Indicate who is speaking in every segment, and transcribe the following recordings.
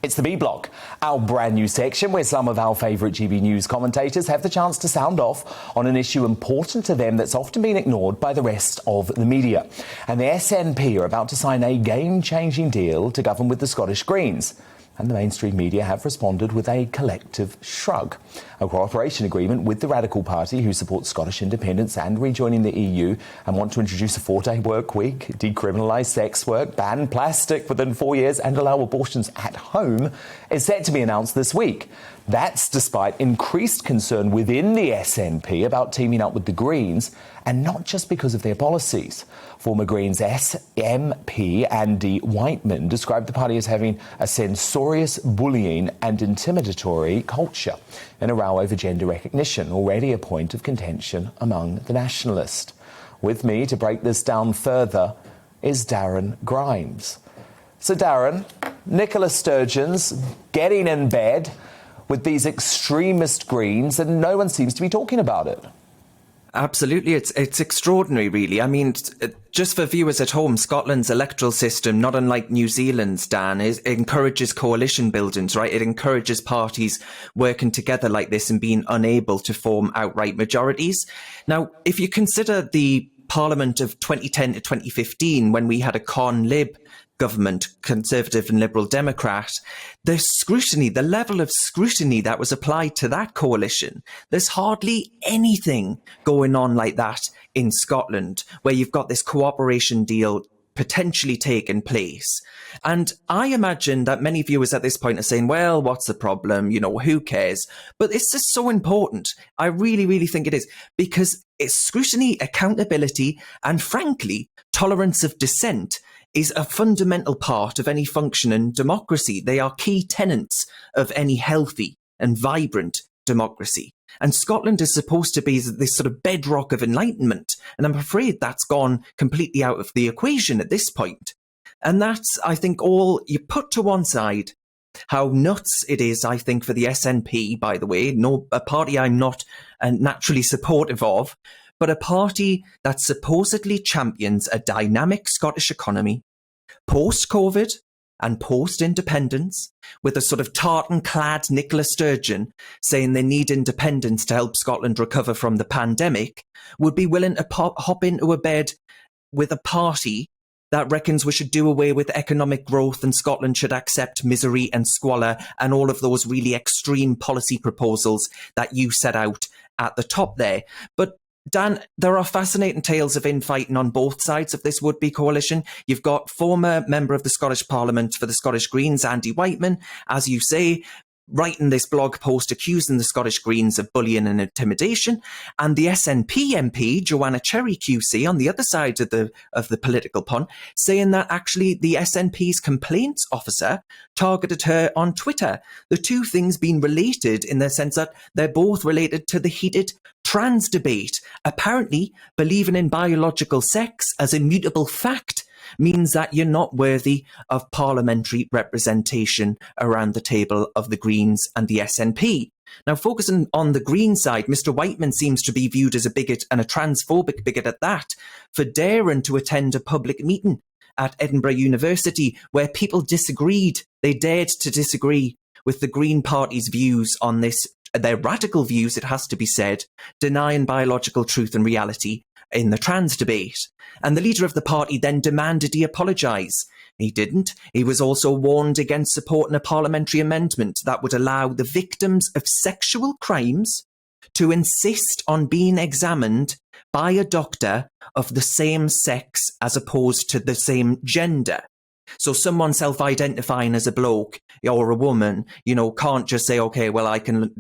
Speaker 1: It's the B Block, our brand new section where some of our favourite GB News commentators have the chance to sound off on an issue important to them that's often been ignored by the rest of the media. And the SNP are about to sign a game-changing deal to govern with the Scottish Greens. And the mainstream media have responded with a collective shrug. A cooperation agreement with the Radical Party, who supports Scottish independence and rejoining the EU and want to introduce a 4-day work week, decriminalise sex work, ban plastic within 4 years and allow abortions at home, is set to be announced this week. That's despite increased concern within the SNP about teaming up with the Greens, and not just because of their policies. Former Greens MP Andy Whiteman described the party as having a censorious, bullying and intimidatory culture in a row over gender recognition, already a point of contention among the nationalists. With me to break this down further is Darren Grimes. So Darren, Nicola Sturgeon's getting in bed with these extremist Greens and no one seems to be talking about it.
Speaker 2: Absolutely. It's extraordinary, really. I mean, just for viewers at home, Scotland's electoral system, not unlike New Zealand's, Dan, encourages coalition buildings, right? It encourages parties working together like this and being unable to form outright majorities. Now, if you consider the Parliament of 2010 to 2015, when we had a Con-Lib government, Conservative and Liberal Democrat, the scrutiny, the level of scrutiny that was applied to that coalition, there's hardly anything going on like that in Scotland, where you've got this cooperation deal potentially taking place. And I imagine that many viewers at this point are saying, well, what's the problem? You know, who cares? But this is so important. I really, really think it is, because it's scrutiny, accountability, and frankly, tolerance of dissent is a fundamental part of any functioning democracy. They are key tenets of any healthy and vibrant democracy. And Scotland is supposed to be this sort of bedrock of enlightenment. And I'm afraid that's gone completely out of the equation at this point. And that's, I think, all you put to one side how nuts it is, I think, for the SNP, by the way, a party I'm not naturally supportive of, but a party that supposedly champions a dynamic Scottish economy, post-COVID and post-independence, with a sort of tartan-clad Nicola Sturgeon saying they need independence to help Scotland recover from the pandemic, would be willing to hop into a bed with a party that reckons we should do away with economic growth and Scotland should accept misery and squalor and all of those really extreme policy proposals that you set out at the top there. But Dan, there are fascinating tales of infighting on both sides of this would-be coalition. You've got former member of the Scottish Parliament for the Scottish Greens, Andy Whiteman, as you say, writing this blog post accusing the Scottish Greens of bullying and intimidation, and the SNP MP, Joanna Cherry QC, on the other side of the political pond, saying that actually the SNP's complaints officer targeted her on Twitter. The two things being related in the sense that they're both related to the heated trans debate. Apparently, believing in biological sex as a mutable fact means that you're not worthy of parliamentary representation around the table of the Greens and the SNP. Now, focusing on the Green side, Mr. Whiteman seems to be viewed as a bigot, and a transphobic bigot at that, for daring to attend a public meeting at Edinburgh University where people disagreed. They dared to disagree with the Green Party's views on this, their radical views, it has to be said, denying biological truth and reality in the trans debate. And the leader of the party then demanded he apologise. He didn't. He was also warned against supporting a parliamentary amendment that would allow the victims of sexual crimes to insist on being examined by a doctor of the same sex as opposed to the same gender. So someone self-identifying as a bloke or a woman, you know, can't just say, okay, well, I can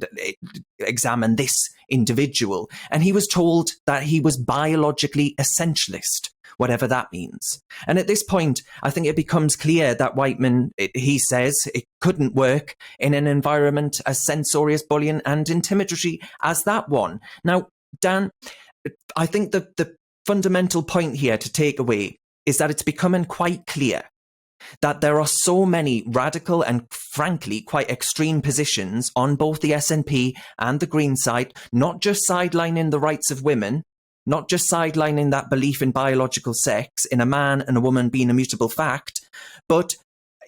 Speaker 2: examine this individual. And he was told that he was biologically essentialist, whatever that means. And at this point, I think it becomes clear that Whiteman, he says, it couldn't work in an environment as censorious, bullying and intimidatory as that one. Now, Dan, I think the fundamental point here to take away is that it's becoming quite clear that there are so many radical and frankly quite extreme positions on both the SNP and the Green side, not just sidelining the rights of women, not just sidelining that belief in biological sex, in a man and a woman being a mutable fact, but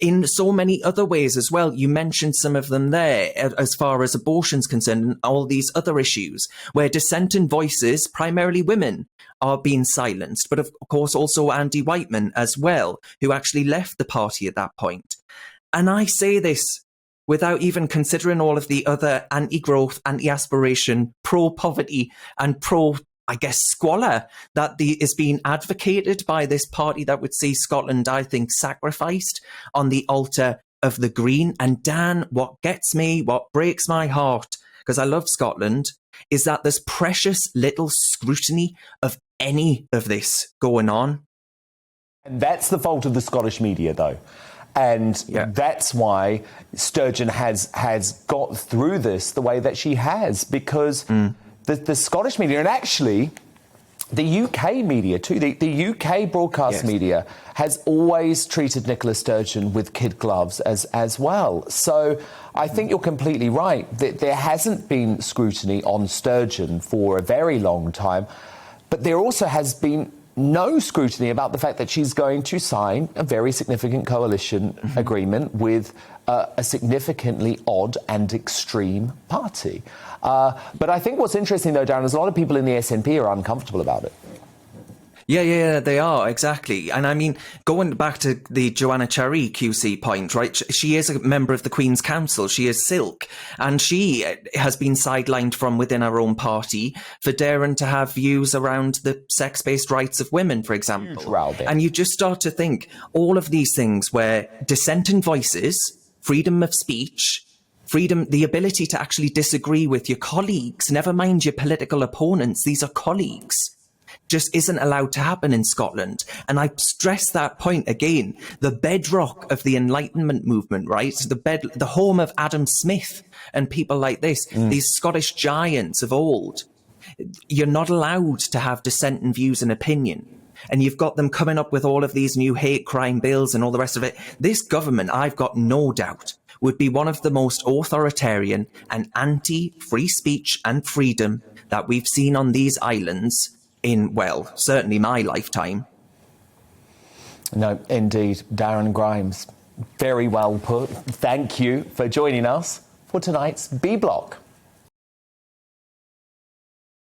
Speaker 2: in so many other ways as well. You mentioned some of them there, as far as abortion's concerned, and all these other issues where dissenting voices, primarily women, are being silenced. But of course, also Andy Whiteman as well, who actually left the party at that point. And I say this without even considering all of the other anti-growth, anti-aspiration, pro-poverty, and I guess, squalor that is being advocated by this party that would see Scotland, I think, sacrificed on the altar of the Green. And Dan, what gets me, what breaks my heart, because I love Scotland, is that there's precious little scrutiny of any of this going on.
Speaker 1: And that's the fault of the Scottish media, though. And that's why Sturgeon has got through this the way that she has, because the Scottish media, and actually the UK media too, the UK broadcast media has always treated Nicola Sturgeon with kid gloves as well. So I think you're completely right that there hasn't been scrutiny on Sturgeon for a very long time, but there also has been no scrutiny about the fact that she's going to sign a very significant coalition agreement with a significantly odd and extreme party. But I think what's interesting, though, Darren, is a lot of people in the SNP are uncomfortable about it.
Speaker 2: Yeah, they are, exactly. And I mean, going back to the Joanna Cherry QC point, right? She is a member of the Queen's Council. She is Silk. And she has been sidelined from within her own party for daring to have views around the sex-based rights of women, for example. And you just start to think all of these things where dissenting voices, freedom of speech, freedom, the ability to actually disagree with your colleagues, never mind your political opponents, these are colleagues, just isn't allowed to happen in Scotland. And I stress that point again, the bedrock of the Enlightenment movement, right? The home of Adam Smith and people like this, these Scottish giants of old. You're not allowed to have dissenting views and opinion. And you've got them coming up with all of these new hate crime bills and all the rest of it. This government, I've got no doubt, would be one of the most authoritarian and anti-free speech and freedom that we've seen on these islands in, well, certainly my lifetime.
Speaker 1: No, indeed. Darren Grimes, very well put. Thank you for joining us for tonight's B Block.